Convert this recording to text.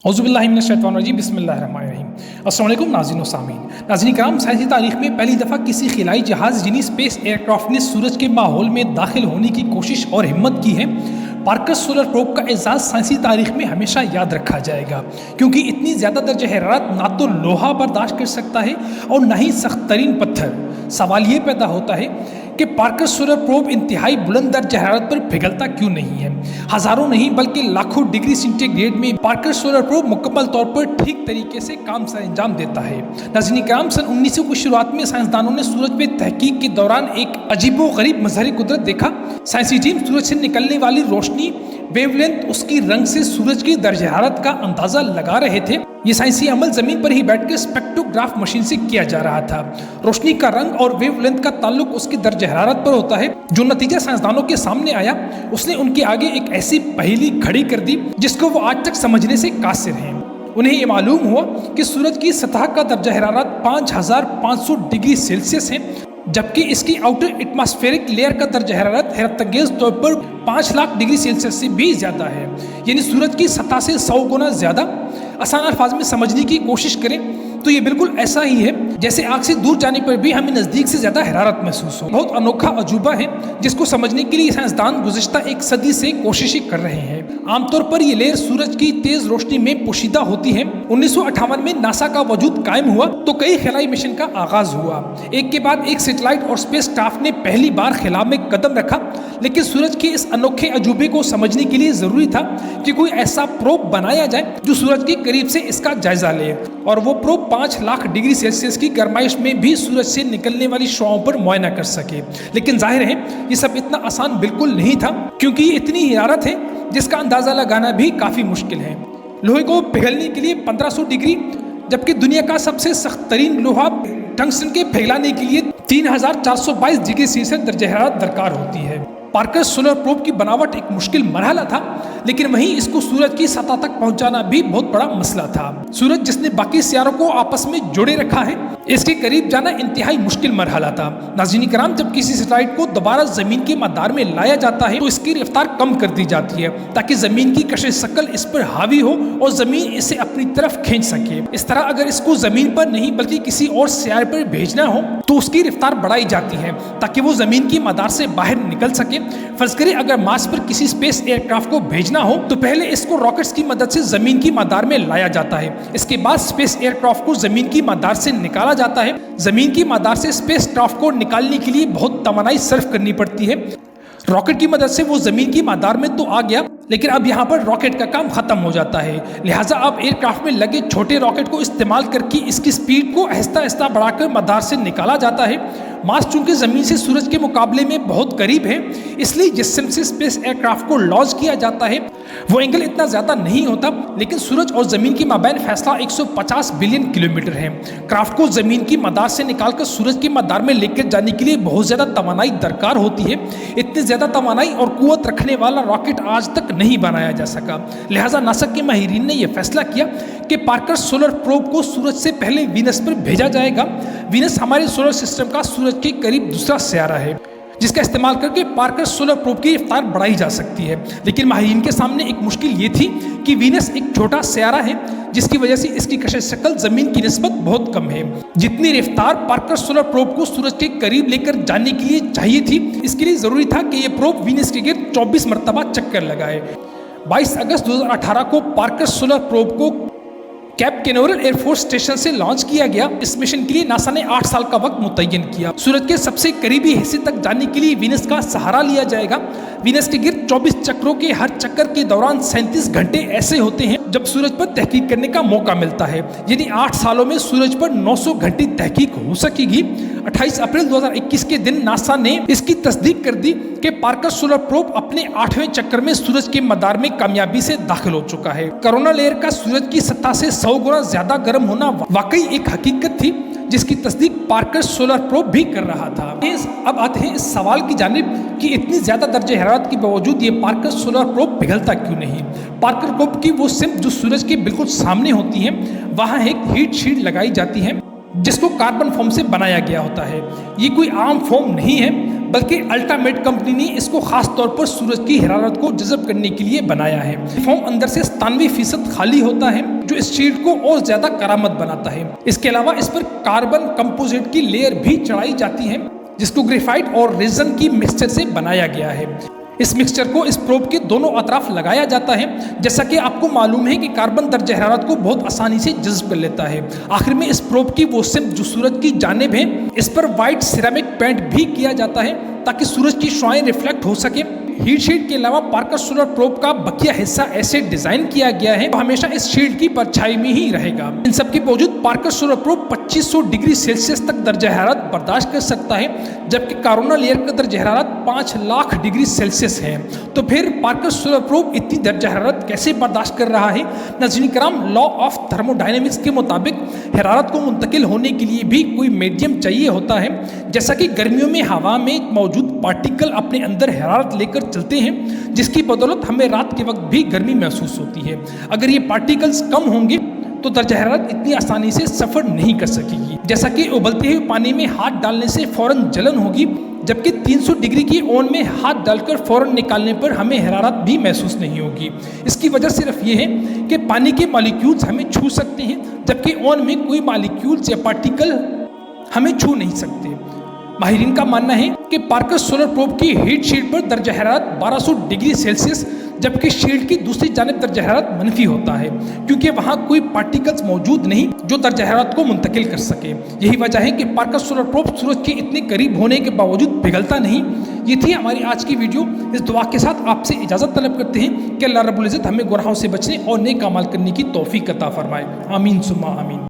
औज़ुबिल्लाहिमिनश्शैतानिर्रजीम बिस्मिल्लाहिर्रहमानिर्रहीम। अस्सलाम वालेकुम नाज़रीन व सामीन। नाज़रीन किराम, साइंसी तारीख़ में पहली दफ़ा किसी खिलाई जहाज़ यानी स्पेस एयरक्राफ्ट ने सूरज के माहौल में दाखिल होने की कोशिश और हिम्मत की है। पार्कर सोलर प्रोब का एजाज़ साइंसी तारीख़ में हमेशा याद रखा जाएगा, क्योंकि इतनी ज़्यादा दर्जे हरारत ना तो लोहा बर्दाश्त कर सकता है और ना ही सख्त तरीन पत्थर। सवाल ये पैदा होता है कि पार्कर सोलर प्रोब इंतहाई बुलंद दर्जे हरारत पर पिघलता क्यों नहीं है। हज़ारों नहीं बल्कि लाखों डिग्री सेंटीग्रेड में पार्कर सोलर प्रोब मुकम्मल तौर पर ठीक तरीके से काम सर अंजाम देता है। नाज़रीन किराम, सन 1900 की शुरुआत में साइंसदानों ने सूरज में तहकीक के दौरान एक अजीबोगरीब मजहरी कुदरत देखा। साइंसी टीम सूरज से निकलने वाली रोशनी, वेवलेंथ, उसकी रंग से सूरज की दर्ज हरारत का अंदाजा लगा रहे थे। ये साइंसी अमल जमीन पर ही बैठकर स्पेक्ट्रोग्राफ मशीन से किया जा रहा था। रोशनी का रंग और वेवलेंथ का ताल्लुक उसकी दर्ज हरारत पर होता है। जो नतीजा साइंसदानों के सामने आया, उसने उनके आगे एक ऐसी पहेली खड़ी कर दी जिसको वो आज तक समझने से कासिर हैं। उन्हें ये मालूम हुआ कि सूरज की सतह का दर्जा हरारत 5500 डिग्री सेल्सियस है, जबकि इसकी आउटर एटमॉस्फेरिक लेयर का दर्जा हरारत हैरतअंगेज तौर पर 5 लाख डिग्री सेल्सियस से भी ज़्यादा है, यानी सूरज की सतह से 100 गुना ज़्यादा। आसान अल्फाज में समझने की कोशिश करें तो ये बिल्कुल ऐसा ही है जैसे आग से दूर जाने पर भी हमें नज़दीक से ज़्यादा हरारत महसूस हो। बहुत अनोखा अजूबा है जिसको समझने के लिए साइंसदान गुज़िश्ता एक सदी से कोशिशें कर रहे हैं। आमतौर पर ये लेयर सूरज की तेज रोशनी में पोशीदा होती है। 1958 में नासा का वजूद कायम हुआ तो कई खिलाई मिशन का आगाज हुआ। एक के बाद एक सैटेलाइट और स्पेस स्टाफ ने पहली बार खिला में कदम रखा, लेकिन सूरज के इस अनोखे अजूबे को समझने के लिए ज़रूरी था कि कोई ऐसा प्रोब बनाया जाए जो सूरज के करीब से इसका जायजा ले, और वो प्रोब 5 लाख डिग्री सेल्सियस की गर्माइश में भी सूरज से निकलने वाली शुआओं पर मुआयना कर सके। लेकिन जाहिर है ये सब इतना आसान बिल्कुल नहीं था, क्योंकि ये इतनी हरारत है जिसका अंदाज़ा लगाना भी काफ़ी मुश्किल है। लोहे को पिघलने के लिए 1500 डिग्री, जबकि दुनिया का सबसे सख्त तरीन लोहा टंगस्टन के पिघलाने के लिए 3422 डिग्री सेल्सियस दर्जे हरारत दरकार होती है। पार्कर सोलर प्रोब की बनावट एक मुश्किल मरहला था, लेकिन वहीं इसको सूरज की सतह तक पहुंचाना भी बहुत बड़ा मसला था। सूरज जिसने बाकी सियारों को आपस में जोड़े रखा है, इसके करीब जाना इंतहाई मुश्किल मरहला था। नाज़रीन किराम, जब किसी सैटेलाइट को दोबारा जमीन के मदार में लाया जाता है तो इसकी रफ्तार कम कर दी जाती है ताकि जमीन की कशिश शकल इस पर हावी हो और जमीन इसे अपनी तरफ खींच सके। इस तरह अगर इसको जमीन पर नहीं बल्कि किसी और सियारे पर भेजना हो तो उसकी रफ्तार बढ़ाई जाती है ताकि वो जमीन की मदार से बाहर निकल सके। फर्ज करें अगर मार्स पर किसी स्पेस एयरक्राफ्ट को भेजना हो तो पहले इसको रॉकेट्स की मदद से जमीन की मदार में लाया जाता है। इसके बाद स्पेस एयरक्राफ्ट को जमीन की मदार से निकाला जाता है। जमीन की मदार से स्पेस क्राफ्ट को निकालने के लिए बहुत तवानाई सर्फ करनी पड़ती है। रॉकेट की मदद से वो जमीन की मदार में तो आ गया, लेकिन अब यहाँ पर रॉकेट का काम खत्म हो जाता है। लिहाजा अब एयरक्राफ्ट में लगे छोटे रॉकेट को इस्तेमाल करके इसकी स्पीड को आहिस्ता आहिस्ता बढ़ाकर मदार से निकाला जाता है। मार्स चूंकि ज़मीन से सूरज के मुकाबले में बहुत करीब है, इसलिए जिस सिम से स्पेस एयरक्राफ्ट को लॉन्च किया जाता है वो एंगल इतना ज़्यादा नहीं होता, लेकिन सूरज और ज़मीन के माबैन फैसला 150 बिलियन किलोमीटर है। क्राफ्ट को ज़मीन की मदार से निकालकर सूरज की मदार में लेकर जाने के लिए बहुत ज़्यादा तवानाई दरकार होती है। इतनी ज़्यादा तवानाई और कुव्वत रखने वाला रॉकेट आज तक नहीं बनाया जा सका। लिहाजा नासा के माहिरीन ने यह फैसला किया कि पार्कर सोलर प्रोब को सूरज से पहले वीनस पर भेजा जाएगा। वीनस हमारे सोलर सिस्टम का सूरज के करीब दूसरा सियारा है, जिसका इस्तेमाल करके पार्कर सोलर प्रोब की रफ्तार बढ़ाई जा सकती है। लेकिन माहिरीन के सामने एक मुश्किल ये थी कि वीनस एक छोटा सियारा है, जिसकी वजह से इसकी कशिश शकल जमीन की निस्बत बहुत कम है। जितनी रफ्तार पार्कर सोलर प्रोब को सूरज के करीब लेकर जाने के लिए चाहिए थी, इसके लिए जरूरी था कि यह प्रोब वीनस के गिर्द 24 मरतबा चक्कर लगाए। 22 अगस्त 2018 को पार्कर सोलर प्रोब को कैप कैनावरल एयरफोर्स स्टेशन से लॉन्च किया गया। इस मिशन के लिए नासा ने 8 साल का वक्त मुतय्यन किया। सूरज के सबसे करीबी हिस्से तक जाने के लिए वीनस का सहारा लिया जाएगा। वीनस के गिर्द 24 चक्रों के हर चक्कर के दौरान 37 घंटे ऐसे होते हैं जब सूरज पर तहकीक करने का मौका मिलता है। यदि 8 सालों में सूरज पर 900 घंटे तहकीक हो सकेगी। 28 अप्रैल 2021 के दिन नासा ने इसकी तस्दीक कर दी कि पार्कर सोलर प्रोब अपने 8वें चक्कर में सूरज के मदार में कामयाबी से दाखिल हो चुका है। कोरोना लेयर का सूरज की सतह से 100 गुना ज्यादा गर्म होना वाकई एक हकीकत थी, जिसकी तस्दीक पार्कर सोलर प्रोब भी कर रहा था। अब आते हैं इस सवाल की जानिब कि इतनी ज्यादा दर्जे हरारत के बावजूद ये पार्कर सोलर प्रोब पिघलता क्यों नहीं। पार्कर प्रोब की वो सिम जो सूरज के बिल्कुल सामने होती है, वहाँ एक हीट शीट लगाई जाती है जिसको कार्बन फोम से बनाया गया होता है। ये कोई आम फोम नहीं है, बल्कि अल्ट्रामेट कंपनी ने इसको खास तौर पर सूरज की हरारत को जज़ब करने के लिए बनाया है। फोम अंदर से 97% खाली होता है, जो इस शील्ड को और ज्यादा करामत बनाता है। इसके अलावा इस पर कार्बन कंपोजिट की लेयर भी चढ़ाई जाती है, जिसको ग्रेफाइट और रेजन की मिक्सचर से बनाया गया है। इस मिक्सचर को इस प्रोब के दोनों अतराफ लगाया जाता है। जैसा कि आपको मालूम है कि कार्बन दर्ज हरारत को बहुत आसानी से जज्ब कर लेता है। आखिर में इस प्रोब की वो सिम जो सूरज की जानिब है, इस पर वाइट सिरेमिक पेंट भी किया जाता है ताकि सूरज की शुआएं रिफ्लेक्ट हो सके। हीट शील्ड के अलावा पार्कर सोलर प्रोब का बकिया हिस्सा ऐसे डिजाइन किया गया है तो हमेशा इस शील्ड की परछाई में ही रहेगा। इन सब के बावजूद Parker solar probe 2500 degree Celsius तक दर्ज हरारत बर्दाश्त कर सकता है, जबकि कोरोना लेयर का दर्ज हरारत 5 लाख डिग्री सेल्सियस है। तो फिर पार्कर सोलर प्रोब इतनी दर्ज हरारत कैसे बर्दाश्त कर रहा है? नाज़रीन किराम, लॉ ऑफ थर्मोडायनेमिक्स के मुताबिक हरारत को मुंतकिल होने के लिए भी कोई मीडियम चाहिए होता है। जैसा कि गर्मियों में हवा में मौजूद पार्टिकल अपने अंदर हरारत लेकर चलते हैं, जिसकी बदौलत हमें रात के वक्त भी गर्मी महसूस होती है। अगर ये पार्टिकल्स कम होंगे तो दर्ज हरारत इतनी आसानी से सफ़र नहीं कर सकेगी। जैसा कि उबलते हुए पानी में हाथ डालने से फौरन जलन होगी, जबकि 300 डिग्री की ओवन में हाथ डालकर फौरन निकालने पर हमें हरारत भी महसूस नहीं होगी। इसकी वजह सिर्फ ये है कि पानी के मॉलिक्यूल्स हमें छू सकते हैं, जबकि ओवन में कोई मॉलिक्यूल्स या पार्टिकल हमें छू नहीं सकते। माहिरीन का मानना है कि पार्कर सोलर प्रोब की हीट शील्ड पर दर्ज हरारत 1200 डिग्री सेल्सियस, जबकि शील्ड की दूसरी जानिब दर्ज हरारत मनफी होता है, क्योंकि वहाँ कोई पार्टिकल्स मौजूद नहीं जो दर्ज हरारत को मुंतकिल कर सके। यही वजह है कि पार्कर सोलर प्रोब सूरज के इतने करीब होने के बावजूद पिघलता नहीं। ये थी हमारी आज की वीडियो। इस दुआ के साथ आपसे इजाज़त तलब करते हैं कि अल्लाह रब्बुल इज़्ज़त हमें गुनाहों से बचने और नेक अमाल करने की तौफीक अता फरमाए। आमीन सुम्मा आमीन।